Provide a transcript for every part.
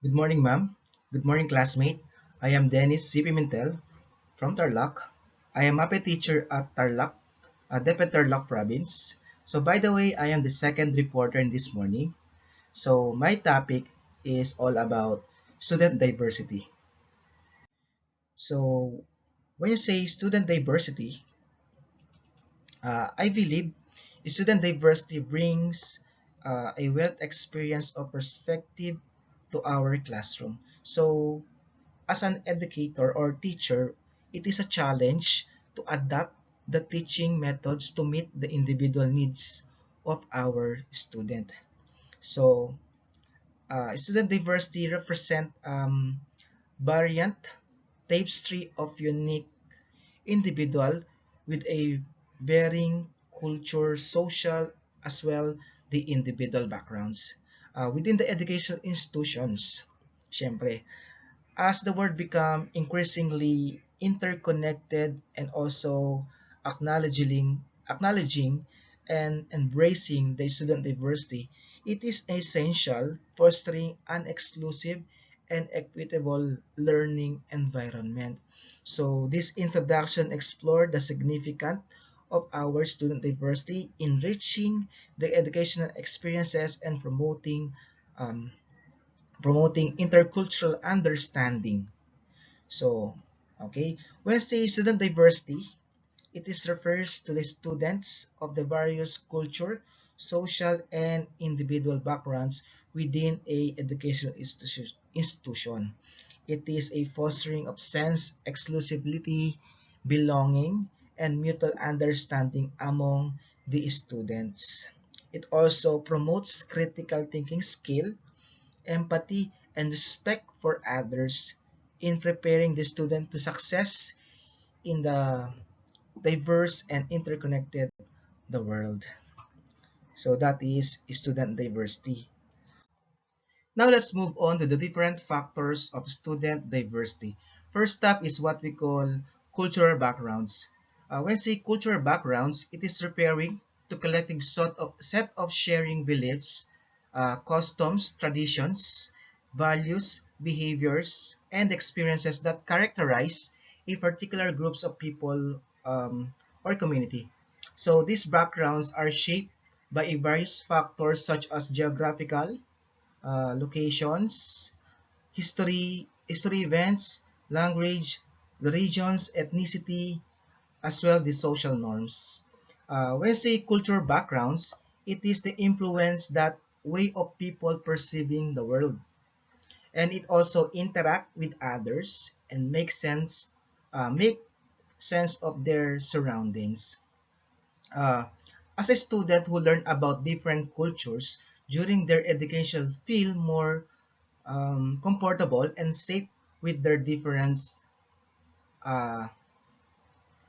Good morning, ma'am. Good morning, classmate. I am Dennis C. Pimentel from Tarlac. I am a mape teacher at Tarlac, Depet Tarlac province. So, by the way, I am the second reporter in this morning. So, my topic is all about student diversity. So, when you say student diversity, I believe student diversity brings a wealth experience of perspective to our classroom. So, as an educator or teacher, it is a challenge to adapt the teaching methods to meet the individual needs of our student. So, student diversity represent variant tapestry of unique individual with a varying culture, social, as well the individual backgrounds. Within the education institutions, syempre, as the world become increasingly interconnected and also acknowledging and embracing the student diversity, it is essential fostering an exclusive and equitable learning environment. So this introduction explored the significance of our student diversity, enriching the educational experiences and um, promoting intercultural understanding. So, okay, when say student diversity, it is refers to the students of the various culture, social, and individual backgrounds within a educational institution. It is a fostering of sense, exclusivity, belonging, and mutual understanding among the students. It also promotes critical thinking skill, empathy, and respect for others in preparing the student to success in the diverse and interconnected the world. So that is student diversity. Now let's move on to the different factors of student diversity. First up is what we call cultural backgrounds. When I say cultural backgrounds, it is referring to collective set of sharing beliefs, customs, traditions, values, behaviors, and experiences that characterize a particular groups of people or community. So these backgrounds are shaped by various factors such as geographical, locations, history events, language, the regions, ethnicity, as well the social norms. When I say cultural backgrounds, it is the influence that way of people perceiving the world, and it also interact with others and make sense of their surroundings. Uh, as a student who learn about different cultures during their education feel more comfortable and safe with their uh,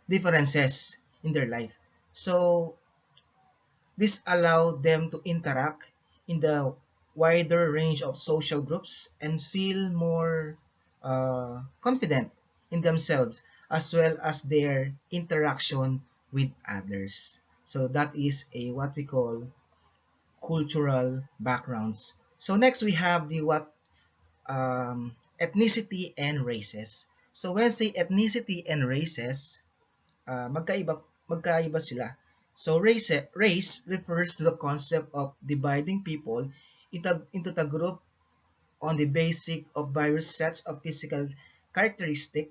differences in their life. So this allow them to interact in the wider range of social groups and feel more confident in themselves as well as their interaction with others. So that is a what we call cultural backgrounds. So next we have the what ethnicity and races. So when I say ethnicity and races, magkaiba sila. So race refers to the concept of dividing people into the group on the basis of various sets of physical characteristics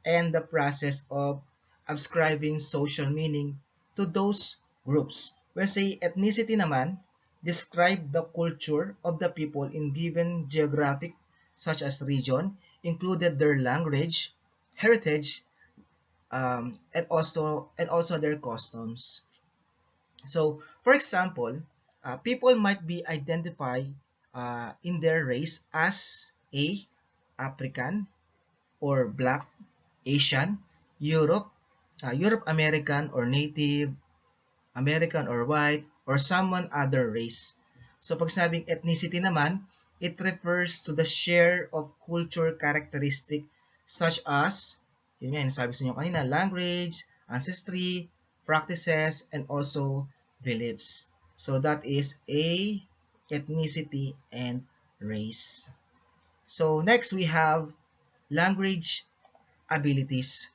and the process of ascribing social meaning to those groups. When say ethnicity naman, describe the culture of the people in given geographic such as region, included their language, heritage, and also their customs. So, for example, people might be identified in their race as a African or Black, Asian, Europe American or Native American or white or someone other race. So pag sabing ethnicity naman, it refers to the share of culture characteristic such as, yun nga, nasabi sa inyo kanina, language, ancestry, practices, and also beliefs. So that is a ethnicity and race. So next we have language abilities.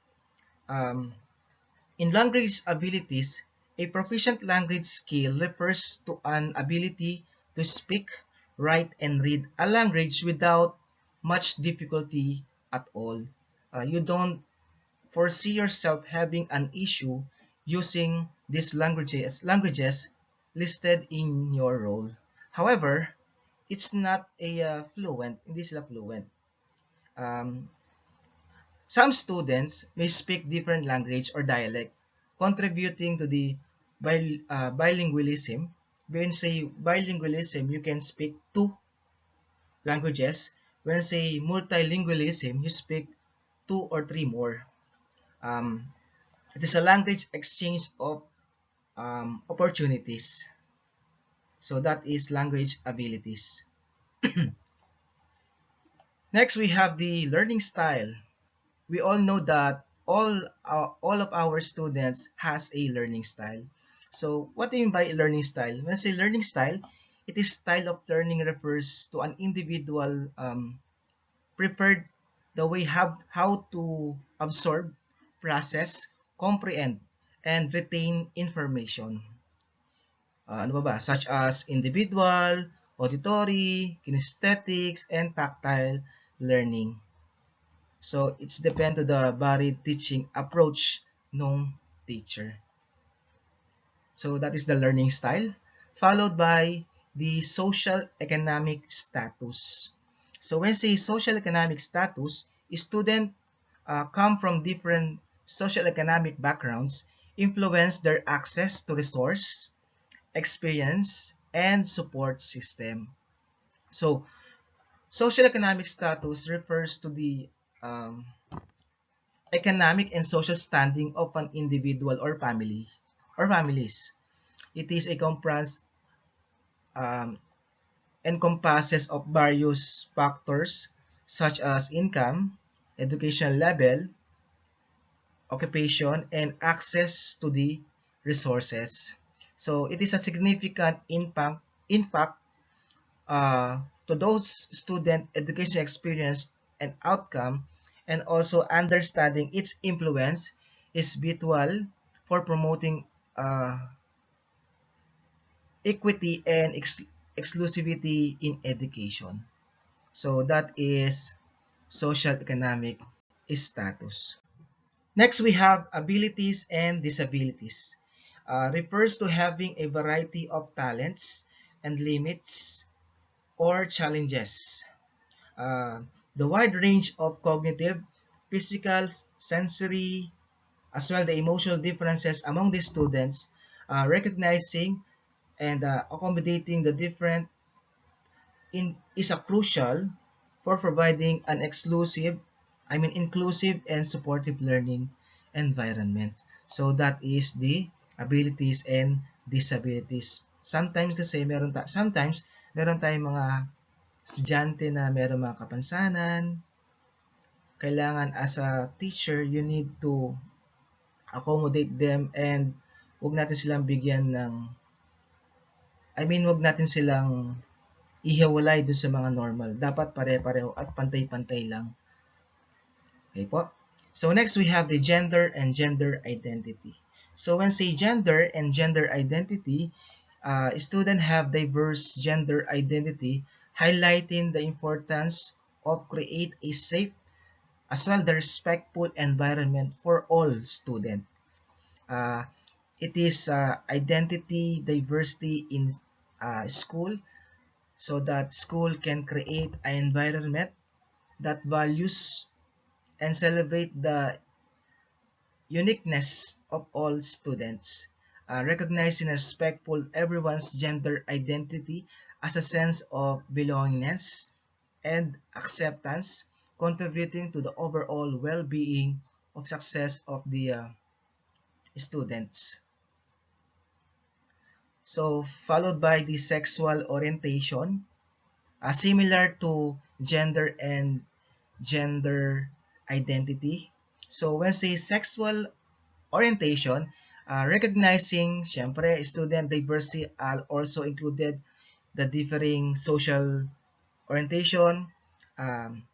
Um, in language abilities, a proficient language skill refers to an ability to speak, write, and read a language without much difficulty at all. You don't foresee yourself having an issue using these languages listed in your role. However, it's not a fluent, hindi sila fluent. Um, some students may speak different language or dialect, contributing to the bilingualism. When say bilingualism, you can speak two languages. When say multilingualism, you speak two or three more. Um, it is a language exchange of opportunities. So that is language abilities. Next, we have the learning style. We all know that all of our students has a learning style. So what do you mean by learning style? When I say learning style, it is style of learning refers to an individual preferred the way how to absorb, process, comprehend, and retain information. Ano ba ba? Such as individual, auditory, kinesthetics, and tactile learning. So, it's depend to the varied teaching approach ng teacher. So, that is the learning style, followed by the social economic status. So, when say social economic status, student come from different social economic backgrounds, influence their access to resource, experience, and support system. So, social economic status refers to the um, economic and social standing of an individual or family or families. It is a um, encompasses of various factors such as income, educational level, occupation, and access to the resources. So it is a significant impact to those student education experience and outcome, and also understanding its influence is vital for promoting uh, equity and exclusivity in education. So that is social economic status. Next, we have abilities and disabilities. Refers to having a variety of talents and limits or challenges. Uh, the wide range of cognitive, physical, sensory, as well the emotional differences among the students, recognizing and accommodating the different is a crucial for providing an inclusive and supportive learning environment. So that is the abilities and disabilities. Sometimes meron tayong mga estudyante na meron mga kapansanan. Kailangan as a teacher, you need to accommodate them and wag natin silang bigyan ng wag natin silang ihiwalay dun sa mga normal. Dapat pare-pareho at pantay-pantay lang. Okay po? So next we have the gender and gender identity. So when say gender and gender identity, students have diverse gender identity, highlighting the importance of create a safe as well the respectful environment for all students. Uh, it is identity diversity in school so that school can create an environment that values and celebrate the uniqueness of all students, recognizing and respectful everyone's gender identity as a sense of belongingness and acceptance, contributing to the overall well-being of success of the students. So, followed by the sexual orientation, similar to gender and gender identity. So, when say sexual orientation, recognizing, syempre, student diversity are also included the differing social orientation, um,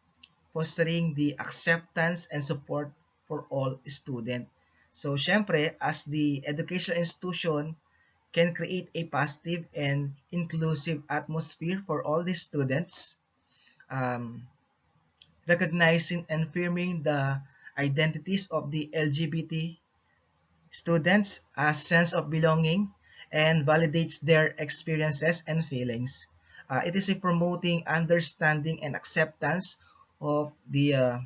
fostering the acceptance and support for all students. So, syempre, as the educational institution can create a positive and inclusive atmosphere for all the students, um, recognizing and affirming the identities of the LGBT students a sense of belonging and validates their experiences and feelings. It is a promoting understanding and acceptance of the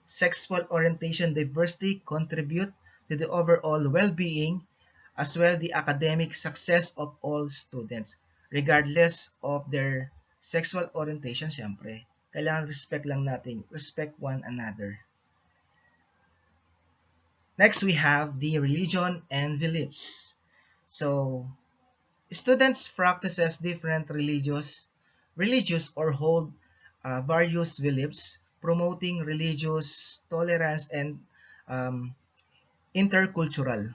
sexual orientation diversity contribute to the overall well-being as well the academic success of all students regardless of their sexual orientation. Syempre kailangan respect lang natin, respect one another. Next, we have the religion and beliefs. So, students practices different religious or hold various beliefs, promoting religious tolerance and um, intercultural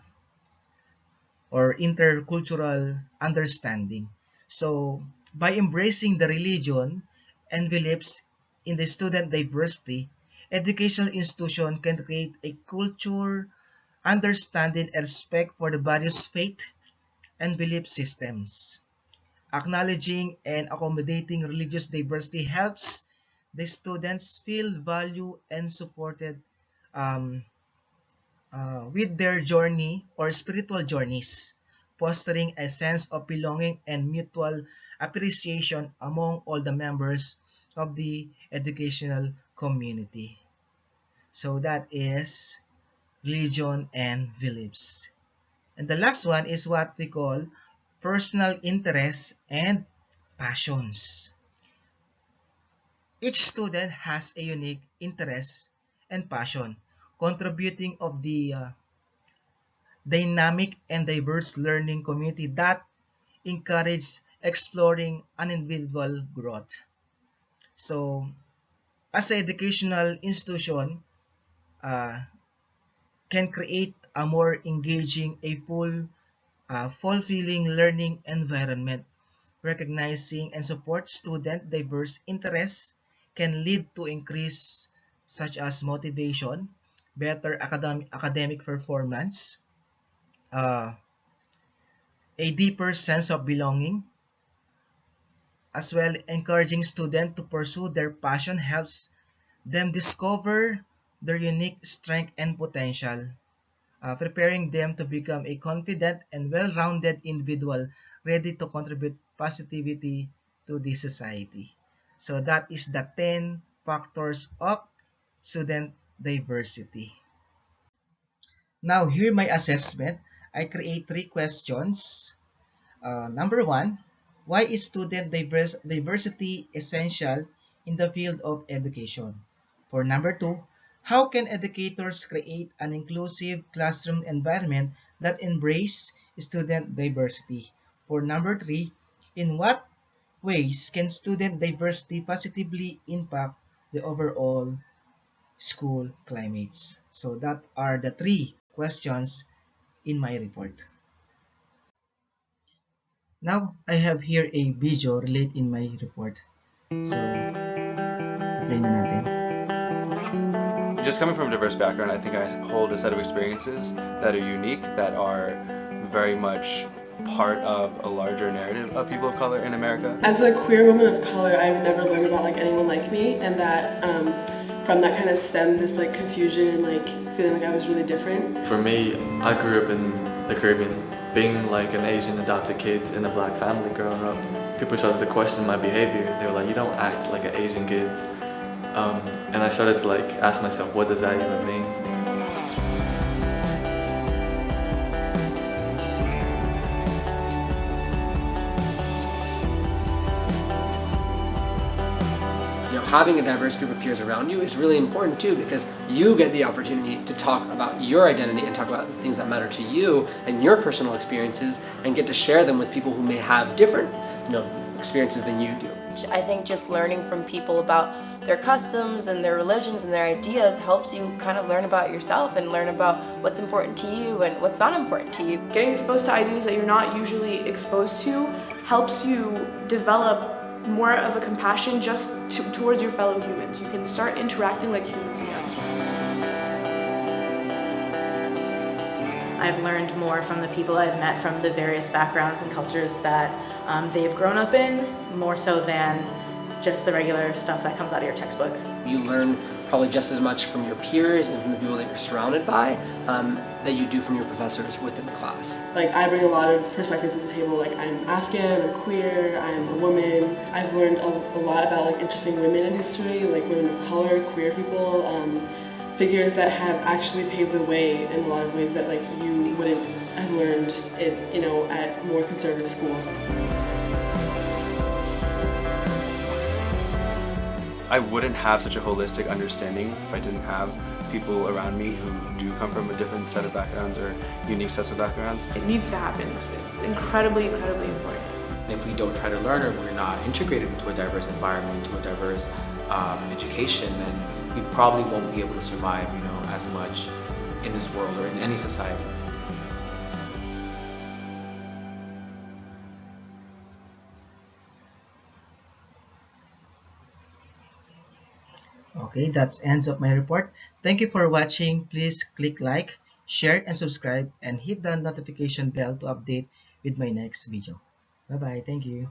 intercultural understanding. So, by embracing the religion and beliefs in the student diversity, educational institution can create a culture understanding and respect for the various faith and belief systems. Acknowledging and accommodating religious diversity helps the students feel valued and supported um, with their journey or spiritual journeys, fostering a sense of belonging and mutual appreciation among all the members of the educational community. So that is religion and beliefs. And the last one is what we call personal interests and passions. Each student has a unique interest and passion, contributing of the dynamic and diverse learning community that encourages exploring an individual growth. So, as an educational institution, uh, can create a more engaging, fulfilling learning environment. Recognizing and support student diverse interests can lead to increase such as motivation, better academic performance, uh, a deeper sense of belonging, as well encouraging students to pursue their passion helps them discover their unique strength and potential, preparing them to become a confident and well-rounded individual ready to contribute positivity to the society. So that is the 10 factors of student diversity. Now, here my assessment. I create 3 questions. Number 1, why is student diversity essential in the field of education? For number 2, how can educators create an inclusive classroom environment that embrace student diversity? For number 3, in what ways can student diversity positively impact the overall school climates? So that are the 3 questions in my report. Now, I have here a video relate in my report. So, play na natin. Just coming from a diverse background, I think I hold a set of experiences that are unique, that are very much part of a larger narrative of people of color in America. As a queer woman of color, I've never learned about anyone like me, and that from that kind of stemmed this confusion and feeling like I was really different. For me, I grew up in the Caribbean. Being an Asian adopted kid in a black family growing up, people started to question my behavior. They were like, you don't act like an Asian kid. And I started to ask myself, what does that even mean? Having a diverse group of peers around you is really important too, because you get the opportunity to talk about your identity and talk about the things that matter to you and your personal experiences, and get to share them with people who may have different, experiences than you do. I think just learning from people about their customs and their religions and their ideas helps you kind of learn about yourself and learn about what's important to you and what's not important to you. Getting exposed to ideas that you're not usually exposed to helps you develop more of a compassion just towards your fellow humans. You can start interacting like humans again. I've learned more from the people I've met from the various backgrounds and cultures that they've grown up in, more so than just the regular stuff that comes out of your textbook. You learn probably just as much from your peers and from the people that you're surrounded by that you do from your professors within the class. Like, I bring a lot of perspectives to the table. Like, I'm Afghan, I'm queer, I'm a woman. I've learned a lot about like interesting women in history, like women of color, queer people, figures that have actually paved the way in a lot of ways that like you wouldn't have learned it, you know, at more conservative schools. I wouldn't have such a holistic understanding if I didn't have people around me who do come from a different set of backgrounds or unique sets of backgrounds. It needs to happen. It's incredibly, incredibly important. If we don't try to learn or we're not integrated into a diverse environment, into a diverse education, then we probably won't be able to survive, you know, as much in this world or in any society. Okay, that's ends of my report. Thank you for watching. Please click like, share, and subscribe, and hit the notification bell to update with my next video. Bye bye. Thank you.